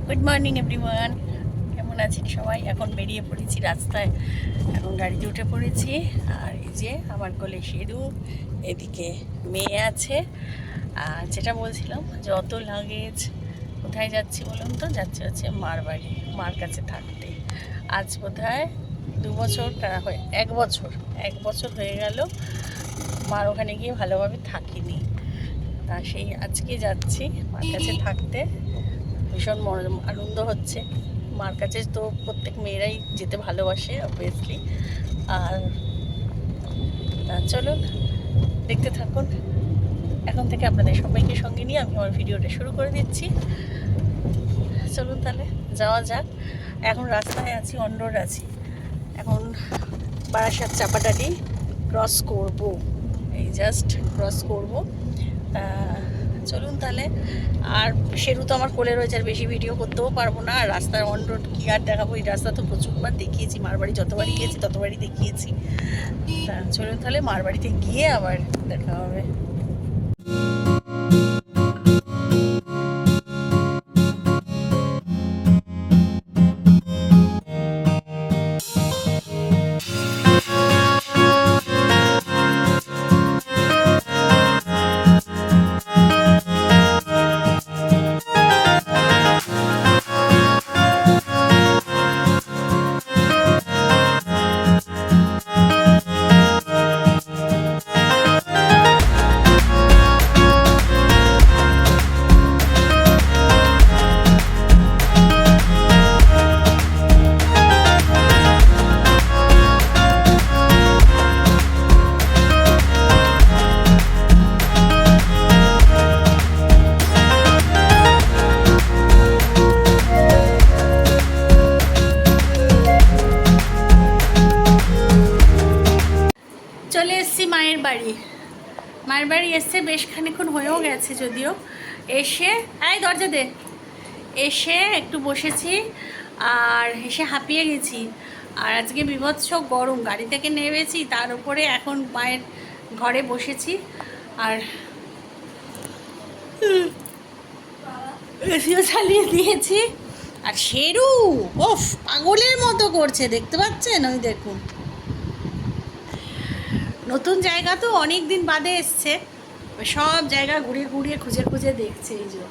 Good morning everyone, কেমন আছেন সবাই? এখন বেরিয়ে পড়েছি রাস্তায়, এখন গাড়িতে উঠে পড়েছি। আর এই যে আমার কোলে সেদু, এদিকে মেয়ে আছে। আর যেটা বলছিলাম, যত লাগেজ, কোথায় যাচ্ছি বলুন তো? যাচ্ছি হচ্ছে মার বাড়ি, মার কাছে থাকতে। আজ বোধহয় 2 বছর হয়ে 1 বছর হয়ে গেল মার ওখানে গিয়ে ভালোভাবে থাকিনি। তা সেই আজকে যাচ্ছি মার কাছে থাকতে। ভীষণ আনন্দ হচ্ছে। মার কাছে তো প্রত্যেক মেয়েরাই যেতে ভালোবাসে অবভিয়াসলি। আর চলুন দেখতে থাকুন। এখন থেকে আপনাদের সবাইকে সঙ্গে নিয়ে আমি আমার ভিডিওটা শুরু করে দিচ্ছি। চলুন তাহলে যাওয়া যাক। এখন রাস্তায় আছি, অন রোড আছি। এখন বারাসাত চাপাটাটি ক্রস করব, এই জাস্ট ক্রস করব। চলুন তাহলে। আর শেরু তো আমার কোলে রয়েছে, আর বেশি ভিডিও করতেও পারবো না। আর রাস্তার অন রোড কী আর দেখাবো? এই রাস্তা তো প্রচুরবার দেখিয়েছি, মার বাড়ি যতবারই গিয়েছি ততবারই দেখিয়েছি। তা চলুন তাহলে মার বাড়িতে গিয়ে আবার দেখা হবে। চলে এসেছি মায়ের বাড়ি। মায়ের বাড়ি এসছে বেশ খানিক্ষণ হয়েও গেছে যদিও। এসে দরজা দে, এসে একটু বসেছি আর এসে হাঁপিয়ে গেছি। আর আজকে বীভৎস গরম, গাড়ি থেকে নেমেছি, তার উপরে এখন মায়ের ঘরে বসেছি। আর এসিও চালিয়ে দিয়েছি। আর শেরু ওফ পাগলের মতো করছে, দেখতে পাচ্ছেন? ওই দেখুন, নতুন জায়গা তো অনেক দিন বাদে এসছে, সব জায়গা ঘুরিয়ে ঘুরিয়ে খুঁজে খুঁজে দেখছে। এই যে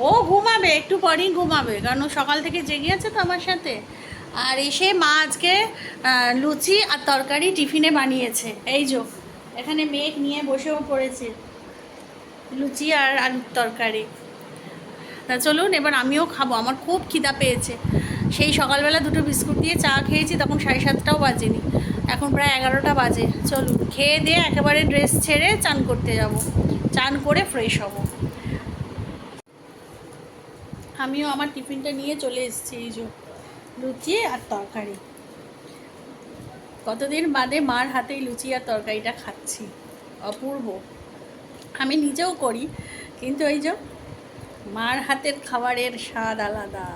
ও ঘুমাবে, একটু পরেই ঘুমাবে, কারণ সকাল থেকে জেগে আছে তো আমার সাথে। আর এসে মা আজকে লুচি আর তরকারি টিফিনে বানিয়েছে। এই যে এখানে মেঘ নিয়ে বসেও পড়েছে, লুচি আর আলুর তরকারি। তা চলুন এবার আমিও খাবো, আমার খুব খিদা পেয়েছে। সেই সকালবেলা 2টো বিস্কুট দিয়ে চা খেয়েছি, তখন 7:30টাও বাজেনি, এখন প্রায় 11টা বাজে। চলুন খেয়ে দিয়ে একেবারে ড্রেস ছেড়ে চান করতে যাব, চান করে ফ্রেশ হব। আমিও আমার টিফিনটা নিয়ে চলে এসেছি। এই যে লুচি আর তরকারি, কতদিন বাদে মার হাতেই লুচি আর তরকারিটা খাচ্ছি, অপূর্ব। আমি নিজেও করি, কিন্তু এই যে মার হাতের খাবারের স্বাদ আলাদা।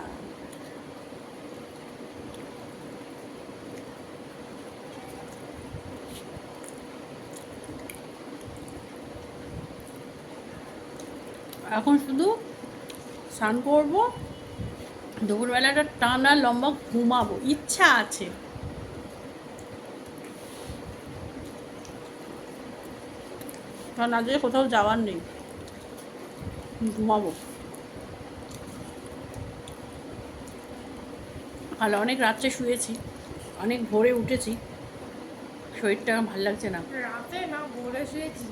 এখন শুধু স্নান করবো, দুপুরবেলাটা টানা লম্বা ঘুমাবো, ইচ্ছা আছে। কারণ আজকে কোথাও যাওয়ার নেই, ঘুমাবো। আর অনেক রাত্রে শুয়েছি, অনেক ভোরে উঠেছি, শরীরটা ভালো লাগছে না। রাতে না ভোরে শুয়েছি।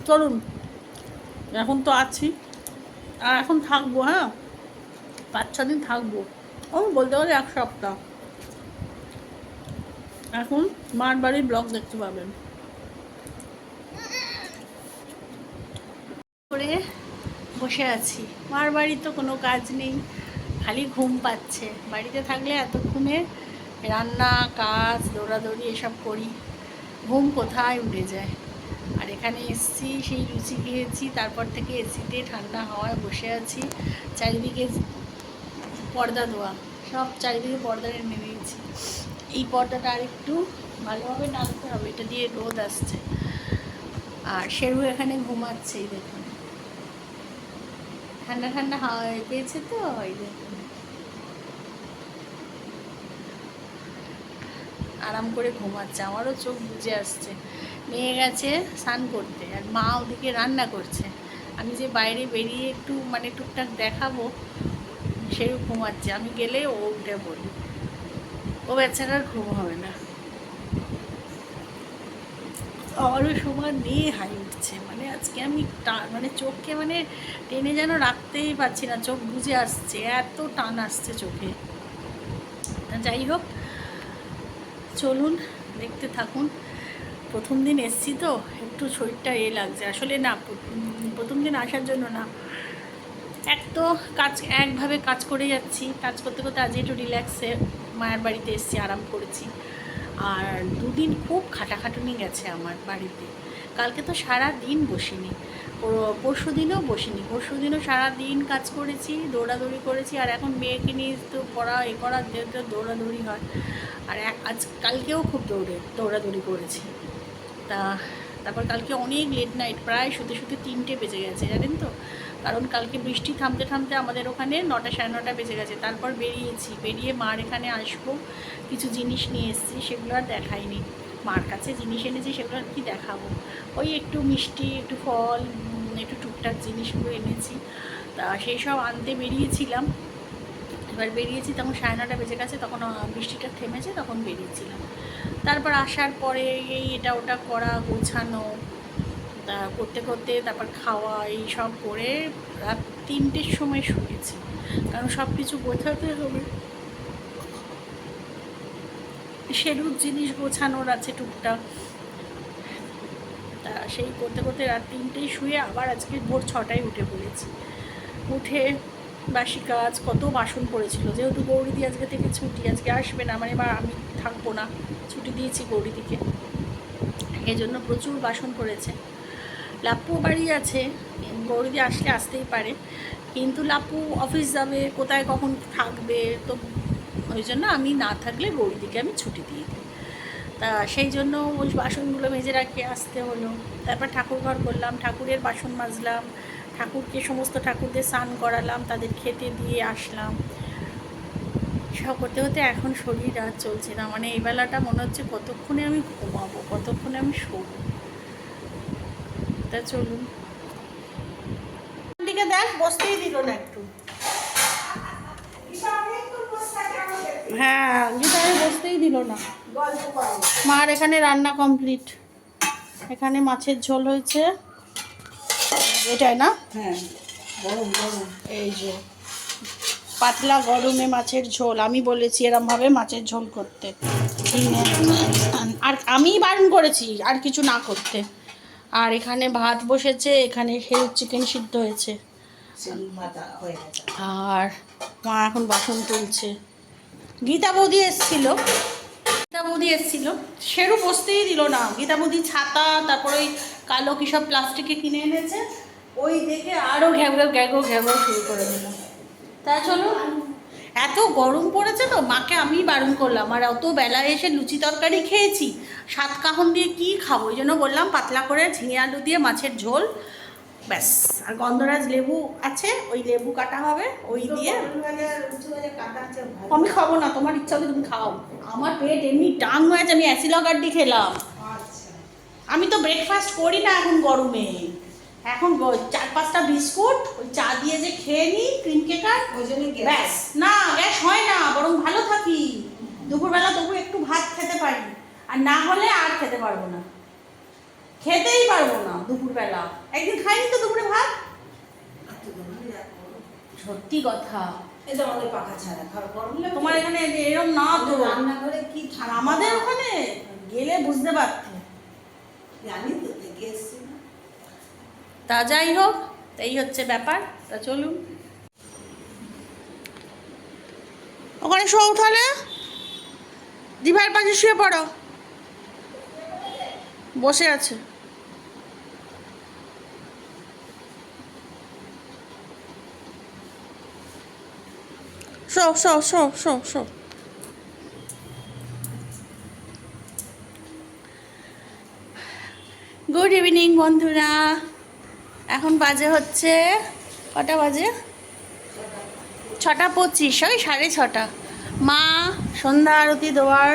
চলুন এখন তো আছি, আর এখন থাকবো। হ্যাঁ, 5-6 দিন থাকবো, বলতে গেলে 1 সপ্তাহ। এখন মার বাড়ির ব্লগ দেখতে পাবেন। করে বসে আছি, মার বাড়ি তো কোনো কাজ নেই, খালি ঘুম পাচ্ছে। বাড়িতে থাকলে এতক্ষণে রান্না কাজ দৌড়াদৌড়ি এসব করি, ঘুম কোথায় উঠে যায়। আর এখানে এসছি, সেই লুচি খেয়েছি, তারপর থেকে এসিতে ঠান্ডা হাওয়ায় বসে আছি। চারিদিকে পর্দা দেওয়া, সব চারিদিকে পর্দা এনে দিয়েছি। এই পর্দাটা আরেকটু ভালোভাবে টানতে হবে, এটা দিয়ে রোদ আসছে। আর শেরু এখানে ঘুমাচ্ছে, এই দেখুন। ঠান্ডা ঠান্ডা হাওয়া পেয়েছে তো ওই জন্য। আরাম করে ঘুমাচ্ছে, আমারও চোখ বুজে আসছে। মেয়ে গেছে স্নান করতে আর মা ওদিকে রান্না করছে। আমি যে বাইরে বেরিয়ে একটু মানে টুকটাক দেখাবো সেও ঘুমাচ্ছে। আমি গেলে ও উঠে পড়ি, ও বেচারার ঘুম হবে না। আমারও সময় নিয়ে হাই উঠছে, মানে আজকে আমি মানে চোখকে মানে টেনে যেন রাখতেই পারছি না, চোখ বুজে আসছে, এত টান আসছে চোখে। যাই হোক, চলুন দেখতে থাকুন। প্রথম দিন এসছি তো একটু শরীরটা লাগছে আসলে। না, প্রথম দিন আসার জন্য না, এক তো কাজ একভাবে কাজ করে যাচ্ছি, কাজ করতে করতে আজ একটু রিল্যাক্সে মায়ের বাড়িতে এসেছি, আরাম করেছি। আর দুদিন খুব খাটাখাটুনি গেছে আমার বাড়িতে। কালকে তো সারা দিন বসিনি, পরশু দিনও বসিনি, পরশু দিনও সারা দিন কাজ করেছি, দৌড়াদৌড়ি করেছি। আর এখন মেয়েকে নিয়ে তো পড়া করার দৌড়াদৌড়ি হয়। আর কালকেও খুব দৌড়াদৌড়ি করেছি। তারপর কালকে অনেক লেট নাইট, প্রায় শুতে শুতে 3টে বেজে গেছে জানেন তো। কারণ কালকে বৃষ্টি থামতে থামতে আমাদের ওখানে 9টা সাড়ে 9টা বেজে গেছে। তারপর বেরিয়ে মার এখানে আসবো, কিছু জিনিস নিয়ে এসেছি, সেগুলো আর দেখাইনি। মার কাছে জিনিস এনেছি, সেগুলো আর কি দেখাবো। ওই একটু মিষ্টি, একটু ফল, একটু টুকটাক জিনিসগুলো এনেছি। তা সেই সব আনতে বেরিয়েছিলাম। এবার বেরিয়েছি তখন সাড়ে 9টা বেজে গেছে, তখন বৃষ্টিটা থেমেছে, তখন বেরিয়েছিলাম। তারপর আসার পরে এই এটা ওটা করা, গোছানো, তা করতে করতে তারপর খাওয়া, এই সব করে রাত 3টের সময় শুয়েছি। কারণ সব কিছু গোছাতে হবে, সেরূপ জিনিস গোছানোর আছে টুকটাক। তা সেই করতে করতে রাত 3টেই শুয়ে আবার আজকে ভোর 6টায় উঠে পড়েছি। উঠে বাসি কাজ, কত বাসন পড়েছিল। যেহেতু গৌরীদি আজকে থেকে ছুটি, আজকে আসবে না, মানে আমি থাকবো না, ছুটি দিয়েছি গৌরীদিকে, এই জন্য প্রচুর বাসন পড়েছে। লাপ্পু বাড়ি আছে, গৌরীদি আসলে আসতেই পারে, কিন্তু লাপ্পু অফিস যাবে, কোথায় কখন থাকবে, তো ওই জন্য আমি না থাকলে গৌরীদিকে আমি ছুটি দিয়ে দিই। তা সেই জন্য ওই বাসনগুলো মেজে রাখে আসতে হলো। তারপর ঠাকুর ঘর করলাম, ঠাকুরের বাসন মাজলাম, ঠাকুরকে সমস্ত ঠাকুরদের স্নান করালাম, তাদের খেতে দিয়ে আসলাম। সব করতে করতে এখন শরীর আর চলছে না, মানে এই বেলাটা মনে হচ্ছে কতক্ষণে আমি ঘুমাবো, কতক্ষণে আমি শোবো। তা চলুন, দিকে দেখ, বসতেই দিল না একটু। হ্যাঁ, গিটারে বসতেই দিল না। মার এখানে রান্না কমপ্লিট। এখানে মাছের ঝোল হয়েছে, এটাই না? হ্যাঁ, গরম গরম। এই যে পাতলা গরমে মাছের ঝোল, আমি বলেছি এরমভাবে মাছের ঝোল করতে, আর আমি বারণ করেছি আর কিছু না করতে। আর এখানে ভাত বসেছে, এখানে চিকেন সিদ্ধ হয়েছে, আর মা এখন বাসন তুলছে। গীতা বৌদি এসছিল, সেরও বসতেই দিল না। গীতা বৌদি ছাতা, তারপরে ওই কালো কী সব প্লাস্টিকে কিনে এনেছে, ওই দেখে আরও ঘ্যাবড়াও শুরু করে দিল। তা চলো, এত গরম পড়েছে তো মাকে আমি বারণ করলাম, আর অত বেলায় এসে লুচি তরকারি খেয়েছি, 7 কাহন দিয়ে কী খাবো, ওই জন্য বললাম পাতলা করে ঝিঙে আলু দিয়ে মাছের ঝোল, ব্যাস। আর গন্ধরাজ লেবু আছে, ওই লেবু কাটা হবে, ওই দিয়ে। আমি খাবো না, তোমার ইচ্ছা হলে তুমি খাও। আমার পেট এমনি টাং হয়েছে, আমি অ্যাসিলগার্ডি খেলাম। আমি তো ব্রেকফাস্ট করি না এখন গরমে, এখন 4-5টা বিস্কুট ওই চা দিয়ে যে খেয়ে নিই, ক্রিম কেকার, ব্যাস। না, গ্যাস হয় না, বরং ভালো থাকি। দুপুরবেলা তবু একটু ভাত খেতে পারি, আর না হলে আর খেতে পারবো না, খেতেই পারবো না দুপুরবেলা। একদিন খাইনি তো দুপুরে ভাত, সত্যি কথা। তোমার এখানে এরকম না তো, রান্নাঘরে কি, আর আমাদের ওখানে গেলে বুঝতে পারতে। তা যাই হোক, এই হচ্ছে ব্যাপার। তা চলুন, ওখানে শো উঠালে দিভাইয়ের পাশে শুয়ে পড়ো, বসে আছে। শো। গুড ইভিনিং বন্ধুরা, এখন বাজে হচ্ছে কটা বাজে? 6:25, ওই 6:30। মা সন্ধ্যা আরতি দেওয়ার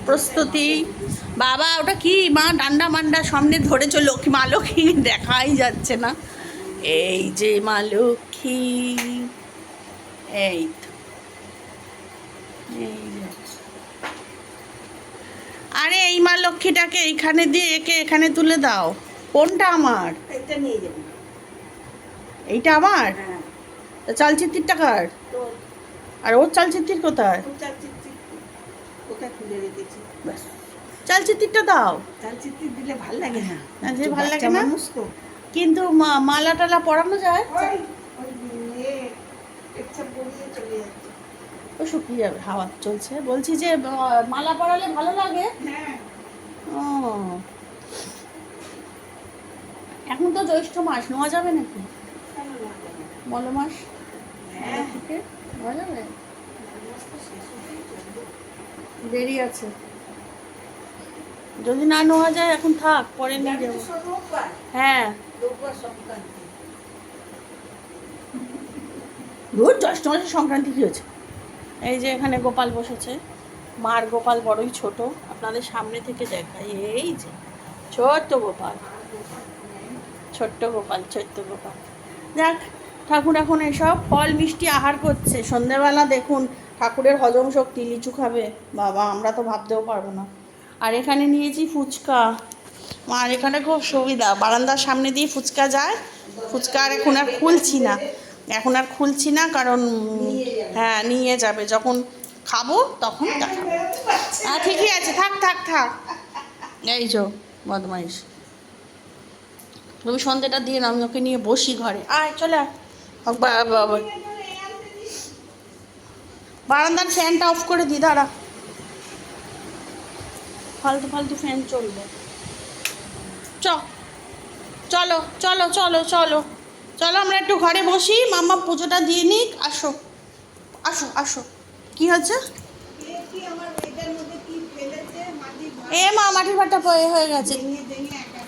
প্রস্তুতি। বাবা ওটা কি মা ডান্ডা মান্ডা সামনে ধরেছ, লক্ষ্মী মা লক্ষ্মী দেখাই যাচ্ছে না। এই যে মা লক্ষ্মী, এই তো, এই যে। আরে এই মা লক্ষ্মীটাকে এইখানে দিয়ে একে এখানে তুলে দাও। কোনটা আমার? এটা নিয়ে যাবো। এইটা আমার? হ্যাঁ, তা চালচিত্রিটা কার? তো আর ওর চালচিত্রির কোথায়? চালচিত্র ওটা খুলে রেখেছি। ব্যাস, চালচিত্রিটা দাও। চালচিত্র দিলে ভাল লাগে না। না, যে ভাল লাগে বাচ্চা না? মানুষ তো। কিন্তু মালা টালা পরানো যায়? ওই ওই মেয়ে একটা পরিয়ে চলে যাচ্ছে। ও শুকিয়ে যাবে, হাওয়া চলছে। বলছি যে মালা পরালে ভালো লাগে। হ্যাঁ, ও, এখন তো জ্যৈষ্ঠ মাস, নেওয়া যাবে নাকি? কেন না যাবে? মল মাস হ্যাঁ, থেকে নেওয়া যাবে? সমস্ত শেষ হতেই চলবে। দেরি আছে। যদি না নেওয়া যায় এখন থাক, পরে নিয়ে জানো যাবো। তো সব রোববার, হ্যাঁ, রোববার সংক্রান্তি। রোজ জ্যৈষ্ঠ মাসের সংক্রান্তি কী হচ্ছে? এই যে এখানে গোপাল বসেছে। মার গোপাল বড়ই ছোট, আপনাদের সামনে থেকে দেখাই। এই যে ছোট্ট গোপাল, ছোট্ট গোপাল, ছোট্ট গোপাল। যাক, ঠাকুর এখন এসব ফল মিষ্টি আহার করছে। সন্ধেবেলা দেখুন ঠাকুরের হজম শক্তি, লিচু খাবে। বাবা, আমরা তো ভাবতেও পারবো না। আর এখানে নিয়েছি ফুচকা। আর এখানে খুব সুবিধা, বারান্দার সামনে দিয়ে ফুচকা যায়। ফুচকা আর এখন আর খুলছি না, এখন আর খুলছি না, কারণ হ্যাঁ নিয়ে যাবে, যখন খাবো তখন দেখাবো। হ্যাঁ ঠিকই আছে, থাক থাক থাক। এই যো বদমাইশ, তুমি সন্ধ্যেটা দিয়ে না, আমি ওকে নিয়ে বসি ঘরে। আয় চলে আয়। বারান্দার ফ্যানটা অফ করে দি, দাঁড়া। ফালতু ফালতু ফ্যান চলবে। চলো চলো চলো চলো চলো, আমরা একটু ঘরে বসি, মাম্মা পুজোটা দিয়ে নিক। আসো আসো আসো। কি হচ্ছে? এ কি আমার এটার মধ্যে কি ফেলেছে? মাটি এ মা, মাটির ভাতটা হয়ে গেছে। ভেঙে ভেঙে একা